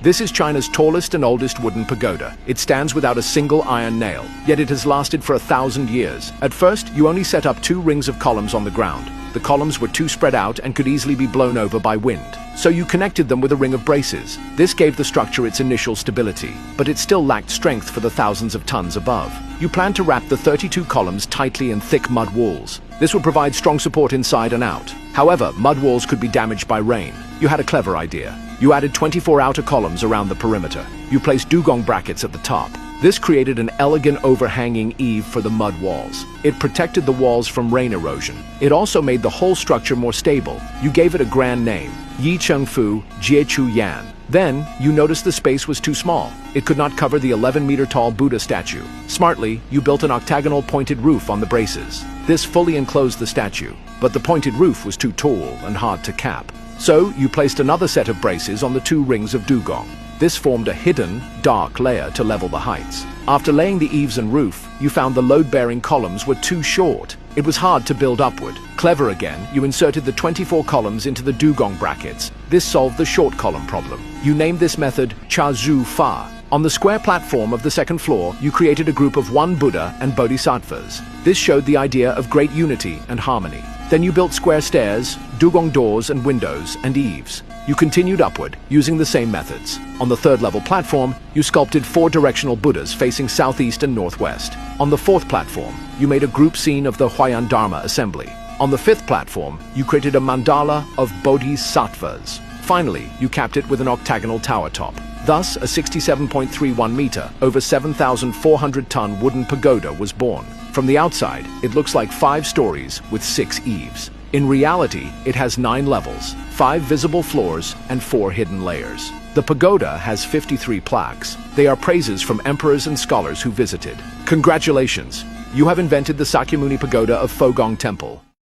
This is China's tallest and oldest wooden pagoda. It stands without a single iron nail, yet it has lasted for 1,000 years. At first, you only set up 2 rings of columns on the ground. The columns were too spread out and could easily be blown over by wind. So you connected them with a ring of braces. This gave the structure its initial stability, but it still lacked strength for the thousands of tons above. You planned to wrap the 32 columns tightly in thick mud walls. This would provide strong support inside and out. However, mud walls could be damaged by rain. You had a clever idea. You added 24 outer columns around the perimeter. You placed dugong brackets at the top. This created an elegant overhanging eave for the mud walls. It protected the walls from rain erosion. It also made the whole structure more stable. You gave it a grand name, Yi Cheng Fu Jie Chu Yan. Then, you noticed the space was too small. It could not cover the 11-meter-tall Buddha statue. Smartly, you built an octagonal pointed roof on the braces. This fully enclosed the statue, but the pointed roof was too tall and hard to cap. So, you placed another set of braces on the 2 rings of dugong. This formed a hidden, dark layer to level the heights. After laying the eaves and roof, you found the load-bearing columns were too short. It was hard to build upward. Clever again, you inserted the 24 columns into the dugong brackets. This solved the short column problem. You named this method Cha Zhu Fa. On the square platform of the 2nd floor, you created a group of 1 Buddha and Bodhisattvas. This showed the idea of great unity and harmony. Then you built square stairs, dugong doors and windows, and eaves. You continued upward, using the same methods. On the 3rd level platform, you sculpted 4 directional Buddhas facing southeast and northwest. On the 4th platform, you made a group scene of the Huayan Dharma assembly. On the 5th platform, you created a mandala of Bodhisattvas. Finally, you capped it with an octagonal tower top. Thus, a 67.31 meter, over 7,400-ton wooden pagoda was born. From the outside, it looks like 5 stories with 6 eaves. In reality, it has 9 levels, 5 visible floors, and 4 hidden layers. The pagoda has 53 plaques. They are praises from emperors and scholars who visited. Congratulations! You have invented the Sakyamuni Pagoda of Fogong Temple.